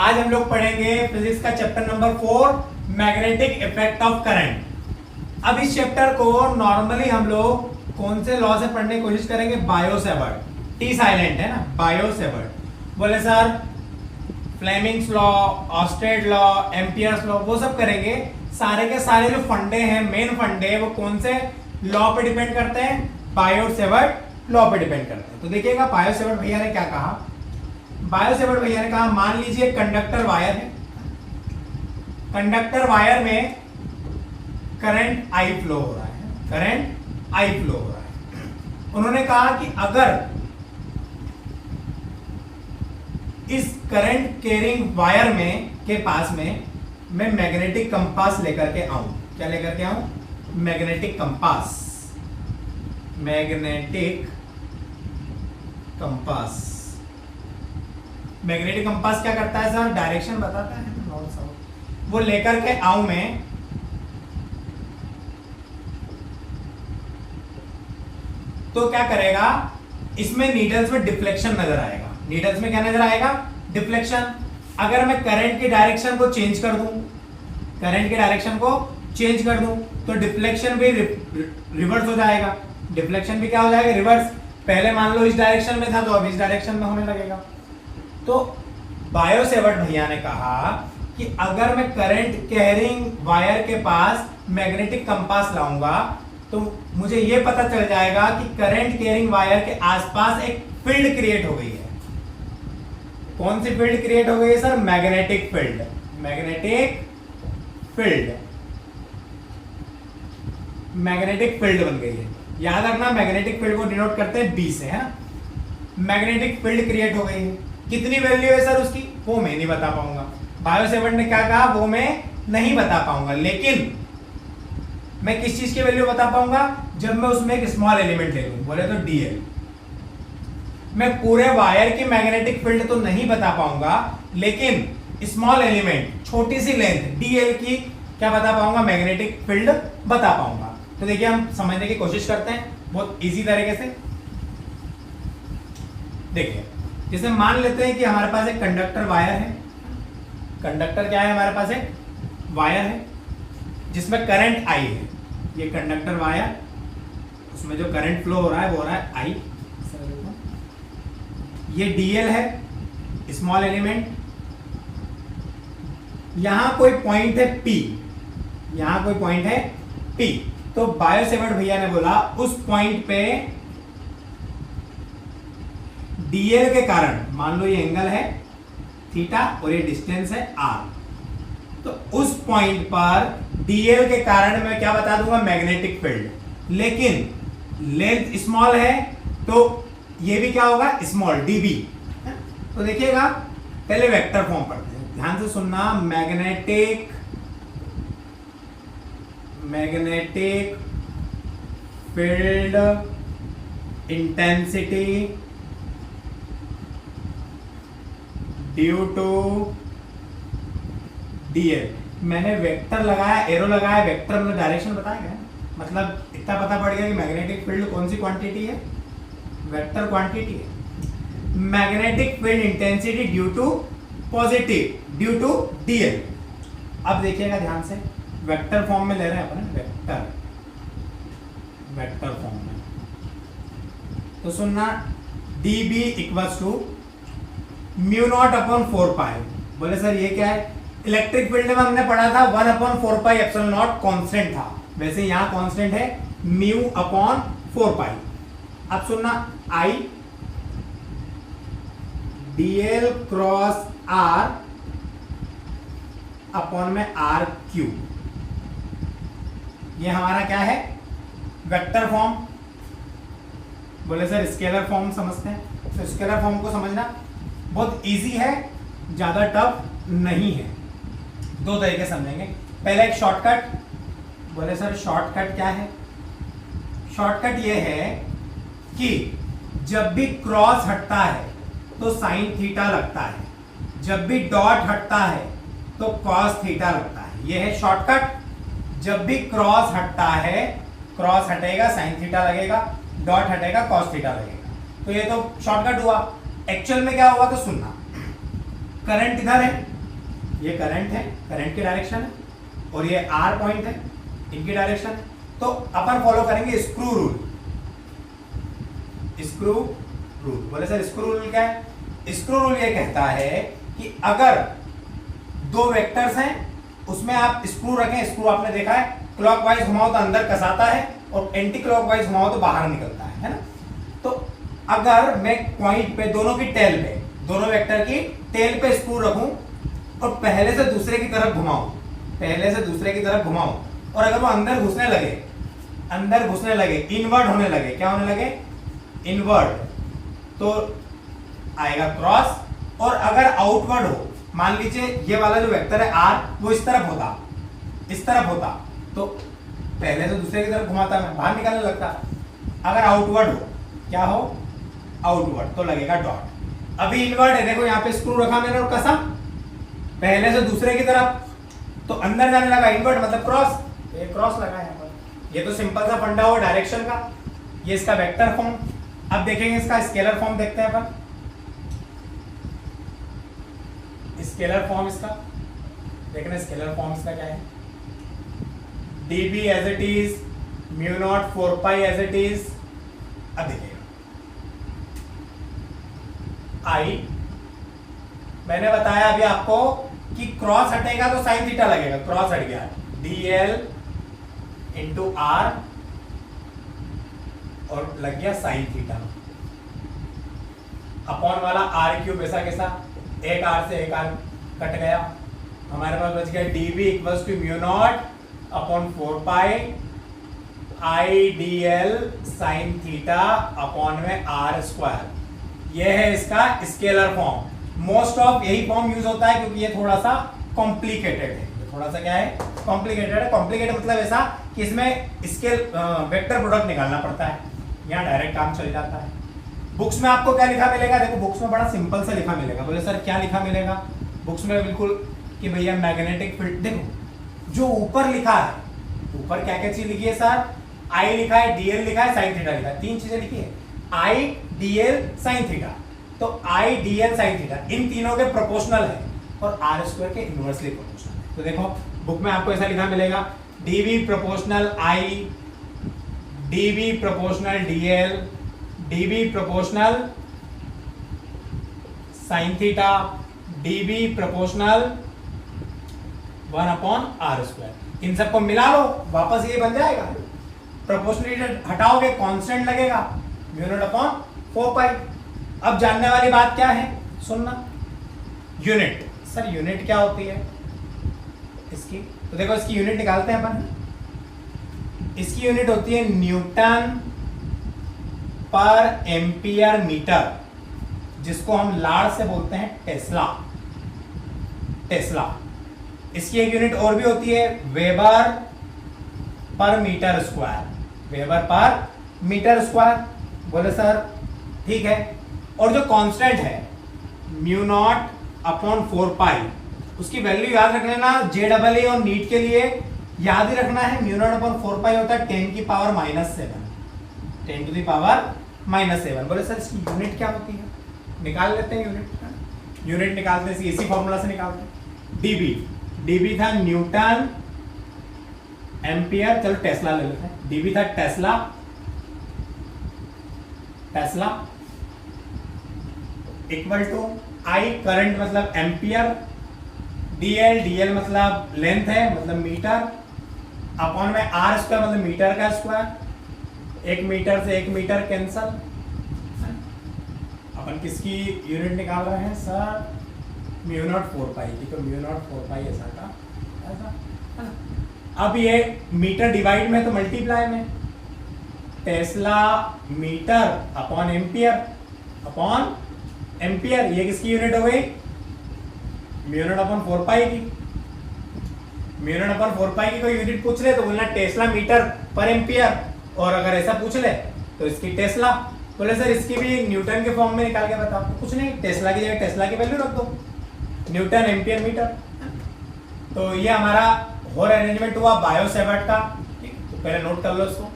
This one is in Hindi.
आज हम लोग पढ़ेंगे फिजिक्स का chapter number 4 magnetic effect of current. अब इस चैप्टर को नॉर्मली हम लोग कौन से लॉ से पढ़ने की कोशिश करेंगे? बायो-सेवर्ट, टी साइलेंट है ना, बायो-सेवर्ट। बोले sir Fleming's law, Oersted law, Ampere's law, वो सब करेंगे। सारे के सारे जो फंडे हैं, मेन फंडे, वो कौन से लॉ पे डिपेंड करते हैं? बायो-सेवर्ट लॉ पे डिपेंड करते हैं। तो देखिएगा बायो-सेवर्ट भैया ने क्या कहा। बायो-सेवर्ट भैया ने कहा मान लीजिए कंडक्टर वायर है, कंडक्टर वायर में करंट आई फ्लो हो रहा है, करंट आई फ्लो हो रहा है। उन्होंने कहा कि अगर इस करंट कैरिंग वायर में के पास में मैं मैग्नेटिक कंपास लेकर के आऊं, क्या लेकर के आऊं? Magnetic compass, magnetic compass. Magnetic compass क्या करता है सर? डायरेक्शन बताता है। वो लेकर के आऊं मैं, तो क्या करेगा? इसमें नीडल्स में डिफ्लेक्शन नजर आएगा। नीडल्स में क्या नजर आएगा? डिफ्लेक्शन। अगर मैं करंट की डायरेक्शन को चेंज कर दूं, करंट की डायरेक्शन को चेंज कर दूं, तो डिफ्लेक्शन भी रिवर्स हो जाएगा। डिफ्लेक्शन भी क्या हो जाएगा? रिवर्स। पहले मान लो इस डायरेक्शन में था, तो अब इस डायरेक्शन में होने लगेगा। तो बायो-सेवर्ट भैया ने कहा कि अगर मैं करंट कैरिंग वायर के पास मैग्नेटिक कंपास लाऊंगा, तो मुझे यह पता चल जाएगा कि करंट कैरिंग वायर के आसपास एक फील्ड क्रिएट हो गई है। कौन सी फील्ड क्रिएट हो गई है sir? Magnetic field, magnetic field, magnetic field बन गई है। याद रखना मैग्नेटिक फील्ड को डिनोट करते हैं बी से, है। मैग्नेटिक फील्ड क्रिएट हो गई है। कितनी वैल्यू है सर उसकी? वो मैं नहीं बता पाऊंगा। बायो-सेवर्ट ने क्या कहा? वो मैं नहीं बता पाऊंगा। लेकिन मैं किस चीज की वैल्यू बता पाऊंगा? जब मैं उसमें एक स्मॉल एलिमेंट ले लूं, बोले तो डीएल। मैं पूरे वायर की मैग्नेटिक फील्ड तो नहीं बता पाऊंगा, लेकिन स्मॉल एलिमेंट, छोटी सी लेंथ डीएल की क्या बता पाऊंगा? मैग्नेटिक फील्ड बता पाऊंगा। तो देखिए हम समझने की कोशिश करते हैं बहुत इजी तरीके से। देखिए जैसे मान लेते हैं कि हमारे पास एक कंडक्टर वायर है। कंडक्टर क्या है? हमारे पास एक वायर है जिसमें करंट आई है। ये कंडक्टर वायर, उसमें जो करंट फ्लो हो रहा है वो हो रहा है आई। ये डीएल है, स्मॉल एलिमेंट। यहां कोई पॉइंट है पी, यहां कोई पॉइंट है पी। तो बायो-सेवर्ट भैया ने बोला उस पॉइंट पे डीएल के कारण, मान लो ये एंगल है थीटा और ये डिस्टेंस है आर, तो उस पॉइंट पर डीएल के कारण मैं क्या बता दूंगा? Magnetic field. लेकिन लेंथ स्मॉल है तो ये भी क्या होगा? Small, dB. तो देखिएगा पहले वेक्टर फॉर्म पढ़ते हैं, ध्यान से सुनना। Magnetic field intensity due to DL. मैंने वेक्टर लगाया, एरो लगाया, वेक्टर में डायरेक्शन बताया गया, मतलब इतना पता पड़ गया कि मैग्नेटिक फील्ड कौन सी क्वांटिटी है? वेक्टर क्वांटिटी है। Magnetic field intensity due to positive, due to DL. अब देखिएगा ध्यान से, वेक्टर फॉर्म में ले रहे हैं अपन, वेक्टर फॉर्म में। तो सुनना, dB equals to mu naught upon 4 pi. बोले सर ये क्या है? इलेक्ट्रिक फील्ड में हमने पढ़ा था 1 upon 4 pi epsilon not constant था, वैसे यहां कांस्टेंट है म्यू अपॉन 4 पाई। अब सुनना, I dl cross r upon में r क्यूब, ये हमारा क्या है? Vector form. बोले सर स्केलर फॉर्म समझते हैं, तो स्केलर फॉर्म को समझना बहुत इजी है, ज्यादा टफ नहीं है। दो तरीके समझेंगे। पहले एक शॉर्टकट। बोले सर शॉर्टकट क्या है? शॉर्टकट ये है कि जब भी क्रॉस हटता है तो साइन थीटा लगता है, जब भी डॉट हटता है तो कॉस थीटा लगता है। ये है शॉर्टकट। जब भी क्रॉस हटता है, क्रॉस हटेगा साइन थीटा लगेगा, डॉट हटेगा कॉस थीटा लगेगा। तो ये तो शॉर्टकट हुआ। एक्चुअल में क्या होगा तो सुनना, करंट इधर है, ये करंट है, करंट की डायरेक्शन है, और ये आर पॉइंट है, इनकी डायरेक्शन है। तो अपन फॉलो करेंगे स्क्रू रूल। स्क्रू रूल बोले सर स्क्रू रूल क्या है? स्क्रू रूल ये कहता है कि अगर दो वेक्टर्स हैं उसमें आप स्क्रू रखें, स्क्रू आपने देखा है क्लॉकवाइज घुमाओ तो अंदर कसाता है और एंटी क्लॉकवाइज घुमाओ तो बाहर निकलता है ना। तो अगर मैं पॉइंट पे दोनों की टेल पे, दोनों वेक्टर की टेल पे स्क्रू रखूं और पहले से दूसरे की तरफ घुमाऊं, पहले से दूसरे की तरफ घुमाऊं, और अगर वो अंदर घुसने लगे, इनवर्ड होने लगे, क्या होने लगे? इनवर्ड, तो आएगा क्रॉस। और अगर आउटवर्ड हो, मान लीजिए ये वाला जो वेक्टर है आर वो इस तरफ होता तो पहले से दूसरे की तरफ घुमाता मैं, बाहर निकलने लगता। अगर आउटवर्ड हो, क्या हो? आउटवर्ड, तो लगेगा डॉट। अभी इनवर्ड है, देखो यहाँ पे स्क्रू रखा मैंने और कसा पहले से दूसरे की तरफ, तो अंदर जाने लगा, इनवर्ड मतलब क्रॉस, ये क्रॉस लगा यहाँ पर। ये तो सिंपल सा फंडा हो डायरेक्शन का। ये इसका वेक्टर फॉर्म। अब देखेंगे इसका स्केलर फॉर्म, देखते हैं अपन स्केलर फॉर्म इसका। देखना स्केलर फॉर्म इसका क्या है? dB as it is, mu naught 4 pi as it is. अब देखिएगा आई, मैंने बताया अभी आपको कि क्रॉस हटेगा तो साइन थीटा लगेगा, क्रॉस हट गया, dl इंटू आर और लग गया साइन थीटा अपॉन वाला आर क्यूब, ऐसा कैसा, एक आर से एक आर कट गया, हमारे पास बच गया dv equals to mu naught upon 4 pi I D L sine theta upon में आर स्क्वायर। यह है इसका स्केलर फॉर्म। मोस्ट ऑफ यही फॉर्म यूज होता है क्योंकि ये थोड़ा सा कॉम्प्लिकेटेड है। थोड़ा सा क्या है? कॉम्प्लिकेटेड है। कॉम्प्लिकेटेड मतलब ऐसा कि इसमें स्केल वेक्टर प्रोडक्ट निकालना पड़ता है, यहाँ डायरेक्ट काम चल जाता है। बुक्स में आपको क्या लिखा मिलेगा? देखो बुक्स में बड़ा सिंपल सा लिखा मिलेगा। बोले सर क्या लिखा मिलेगा बुक्स में? बिल्कुल कि भैया मैग्नेटिक फील्ड। देखो जो ऊपर लिखा है, ऊपर क्या क्या चीज लिखी है सर? आई लिखा है, डीएल लिखा है, साइन थीटा लिखा है, तीन चीजें लिखी है, आई डीएल साइन थीटा। तो आई डीएल साइन थीटा इन तीनों के प्रोपोर्शनल है और आर स्क्वायर के इनवर्सली प्रोपोर्शनल है। तो देखो बुक में आपको ऐसा लिखा मिलेगा, DV proportional I, DV proportional DL, DV proportional sine theta, DV proportional 1 upon R square. इन सबको मिला लो, वापस ये बन जाएगा। प्रोपोर्शनलिटी हटाओगे कांस्टेंट लगेगा, म्यू नॉट अपॉन 4 पाई। अब जानने वाली बात क्या है, सुनना, यूनिट। सर यूनिट क्या होती है इसकी? तो देखो इसकी यूनिट निकालते हैं अपन। इसकी यूनिट होती है न्यूटन पर एम्पियर मीटर, जिसको हम लाड़ से बोलते हैं टेस्ला। टेस्ला। इसकी एक यूनिट और भी होती है वेबर पर मीटर स्क्वायर, वेबर पर मीटर स्क्वायर। बोले सर ठीक है। और जो कांस्टेंट है म्यू नॉट अपॉन 4 पाई, उसकी वैल्यू याद रख लेना। JEE और नीट के लिए याद ही रखना है, म्यू नॉट अपॉन 4 पाई होता है 10 की पावर -7, 10 टू द पावर -7। बोले सर इसकी यूनिट क्या होती है? निकाल लेते हैं यूनिट। यूनिट निकालते हैं इसी फॉर्मूला से निकालते हैं। डीबी, डीबी था न्यूटन एम्पियर, चलो टेस्ला ले लेते हैं। डीबी था tesla, tesla equal to I current मतलब एम्पियर, डीएल, डीएल मतलब लेंथ है मतलब मीटर, अपॉन में आर स्क्वायर मतलब मीटर का स्क्वायर। 1 मीटर से 1 मीटर कैंसल। अपन किसकी यूनिट निकाल रहे हैं सर? म्यू नॉट 4 पाई की। तो म्यू नॉट 4 पाई ऐसा का ऐसा है ना। अब ये मीटर डिवाइड में तो मल्टीप्लाई में, tesla metre upon ampere, upon ampere. ये किसकी यूनिट हो गई? म्यू नॉट अपॉन 4 पाई की। म्यू नॉट अपॉन 4 पाई की कोई यूनिट पूछ ले तो बोलना टेस्ला मीटर पर एम्पियर, और अगर ऐसा पूछ ले तो इसकी टेस्ला। बोले सर इसकी भी न्यूटन के फॉर्म में निकाल के बताओ। तो कुछ नहीं, टेस्ला की जगह टेस्ला की वैल्यू रख दो, न्यूटन एम्पियर मीटर। तो ये हमारा होल अरेंजमेंट हुआ बायो सेवर्ट का। तो पहले नोट कर लो इसको।